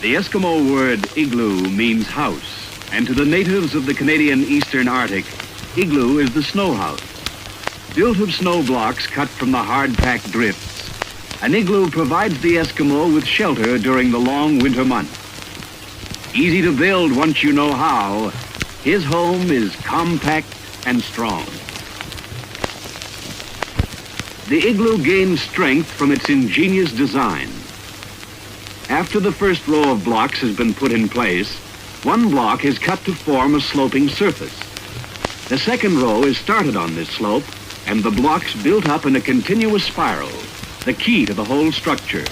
The Eskimo word igloo means house, and to the natives of the Canadian Eastern Arctic, igloo is the snow house. Built of snow blocks cut from the hard-packed drifts, an igloo provides the Eskimo with shelter during the long winter months. Easy to build once you know how, his home is compact and strong. The igloo gains strength from its ingenious design. After the first row of blocks has been put in place, one block is cut to form a sloping surface. The second row is started on this slope, and the blocks built up in a continuous spiral, the key to the whole structure.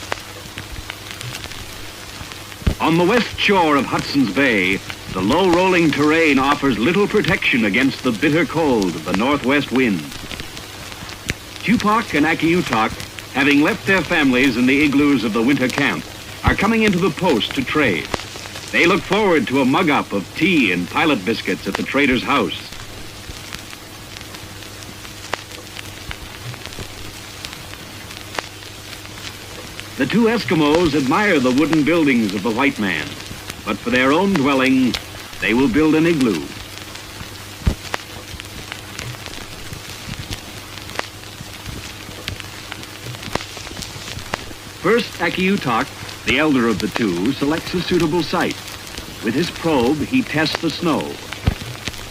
On the west shore of Hudson's Bay, the low rolling terrain offers little protection against the bitter cold of the northwest winds. Tupac and Akiutok, having left their families in the igloos of the winter camp, are coming into the post to trade. They look forward to a mug-up of tea and pilot biscuits at the trader's house. The two Eskimos admire the wooden buildings of the white man, but for their own dwelling, they will build an igloo. First, Akiutok, the elder of the two, selects a suitable site. With his probe, he tests the snow.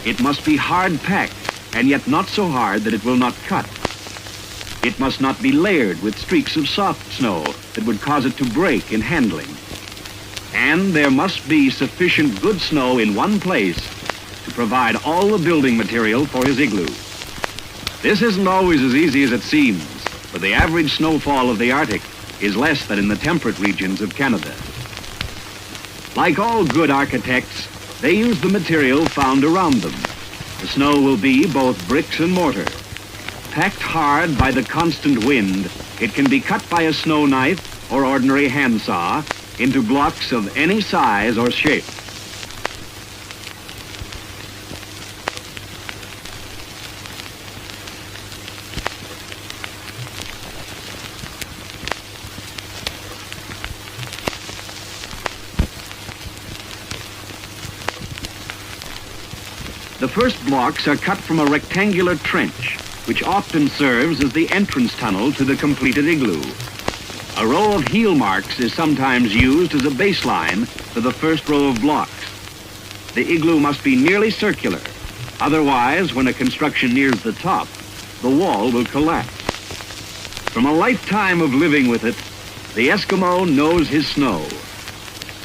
It must be hard-packed, and yet not so hard that it will not cut. It must not be layered with streaks of soft snow that would cause it to break in handling. And there must be sufficient good snow in one place to provide all the building material for his igloo. This isn't always as easy as it seems, for the average snowfall of the Arctic is less than in the temperate regions of Canada. Like all good architects, they use the material found around them. The snow will be both bricks and mortar. Packed hard by the constant wind, it can be cut by a snow knife or ordinary handsaw into blocks of any size or shape. The first blocks are cut from a rectangular trench, which often serves as the entrance tunnel to the completed igloo. A row of heel marks is sometimes used as a baseline for the first row of blocks. The igloo must be nearly circular. Otherwise, when a construction nears the top, the wall will collapse. From a lifetime of living with it, the Eskimo knows his snow.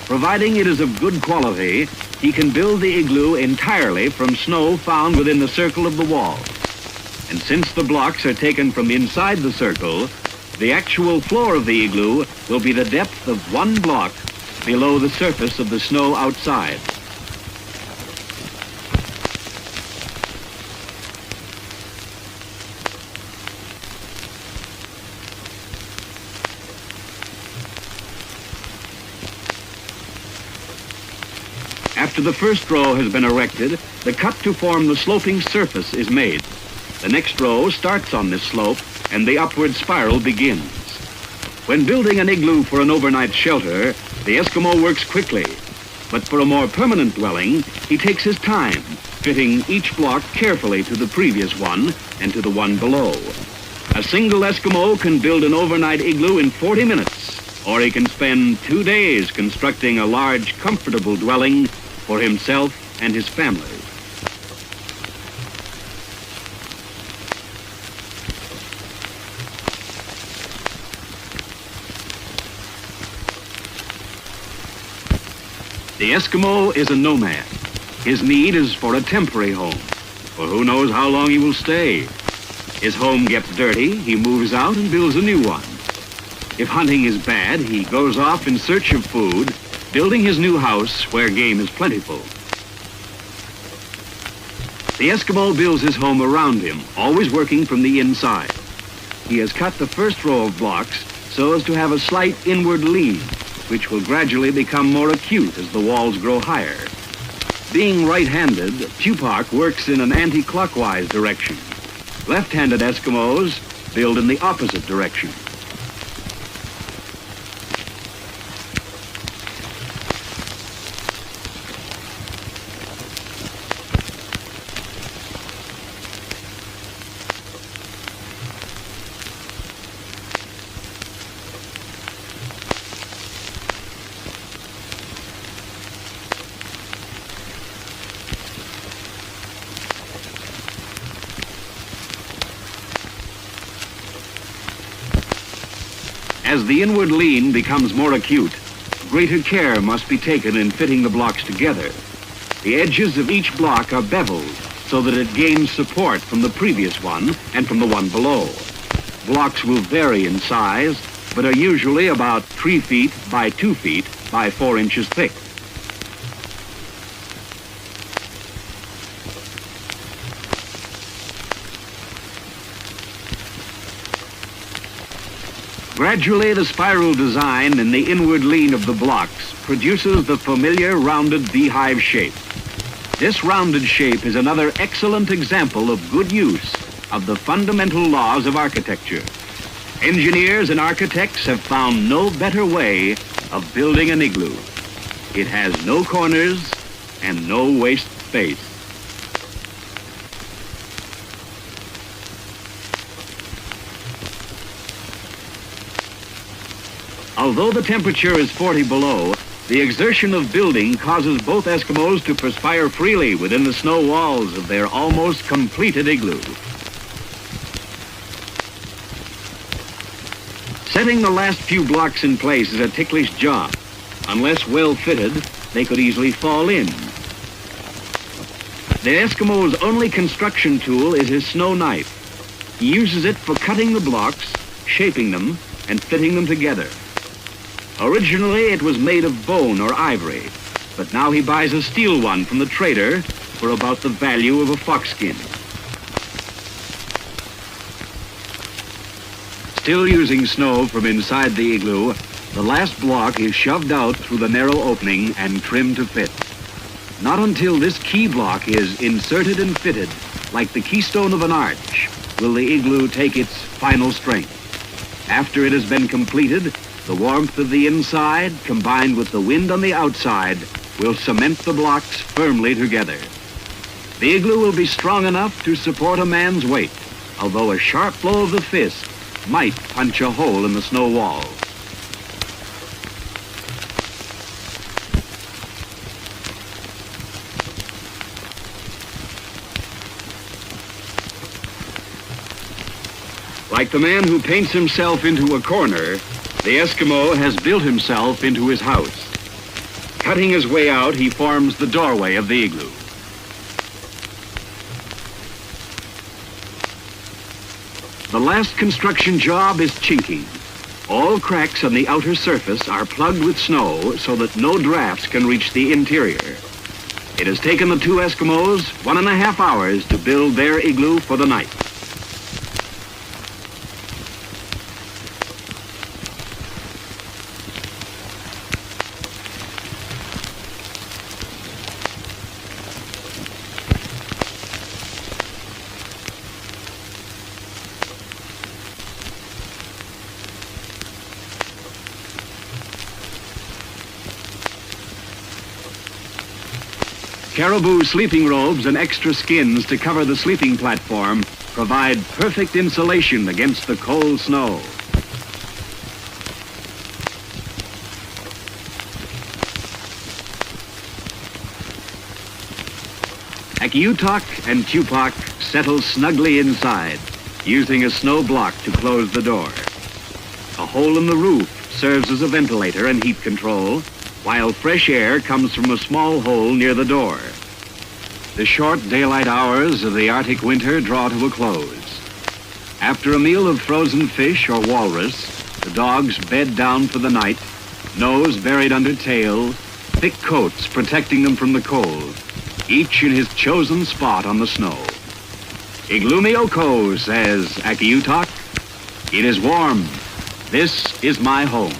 Providing it is of good quality, he can build the igloo entirely from snow found within the circle of the wall. And since the blocks are taken from inside the circle, the actual floor of the igloo will be the depth of one block below the surface of the snow outside. After the first row has been erected, the cut to form the sloping surface is made. The next row starts on this slope, and the upward spiral begins. When building an igloo for an overnight shelter, the Eskimo works quickly. But for a more permanent dwelling, he takes his time, fitting each block carefully to the previous one and to the one below. A single Eskimo can build an overnight igloo in 40 minutes, or he can spend 2 days constructing a large, comfortable dwelling for himself and his family. The Eskimo is a nomad. His need is for a temporary home, for who knows how long he will stay. His home gets dirty, he moves out and builds a new one. If hunting is bad, he goes off in search of food, building his new house where game is plentiful. The Eskimo builds his home around him, always working from the inside. He has cut the first row of blocks so as to have a slight inward lean, which will gradually become more acute as the walls grow higher. Being right-handed, Tupac works in an anti-clockwise direction. Left-handed Eskimos build in the opposite direction. As the inward lean becomes more acute, greater care must be taken in fitting the blocks together. The edges of each block are beveled so that it gains support from the previous one and from the one below. Blocks will vary in size, but are usually about 3 feet by 2 feet by 4 inches thick. Gradually, the spiral design in the inward lean of the blocks produces the familiar rounded beehive shape. This rounded shape is another excellent example of good use of the fundamental laws of architecture. Engineers and architects have found no better way of building an igloo. It has no corners and no waste space. Although the temperature is 40 below, the exertion of building causes both Eskimos to perspire freely within the snow walls of their almost completed igloo. Setting the last few blocks in place is a ticklish job. Unless well fitted, they could easily fall in. The Eskimo's only construction tool is his snow knife. He uses it for cutting the blocks, shaping them, and fitting them together. Originally, it was made of bone or ivory, but now he buys a steel one from the trader for about the value of a foxskin. Still using snow from inside the igloo, the last block is shoved out through the narrow opening and trimmed to fit. Not until this key block is inserted and fitted, like the keystone of an arch, will the igloo take its final strength. After it has been completed, the warmth of the inside, combined with the wind on the outside, will cement the blocks firmly together. The igloo will be strong enough to support a man's weight, although a sharp blow of the fist might punch a hole in the snow wall. Like the man who paints himself into a corner, the Eskimo has built himself into his house. Cutting his way out, he forms the doorway of the igloo. The last construction job is chinking. All cracks on the outer surface are plugged with snow so that no drafts can reach the interior. It has taken the two Eskimos 1.5 hours to build their igloo for the night. Caribou sleeping robes and extra skins to cover the sleeping platform provide perfect insulation against the cold snow. Inuit and Tupac settle snugly inside, using a snow block to close the door. A hole in the roof serves as a ventilator and heat control, while fresh air comes from a small hole near the door. The short daylight hours of the Arctic winter draw to a close. After a meal of frozen fish or walrus, the dogs bed down for the night, nose buried under tail, thick coats protecting them from the cold, each in his chosen spot on the snow. Igloo, says Inuit. It is warm. This is my home.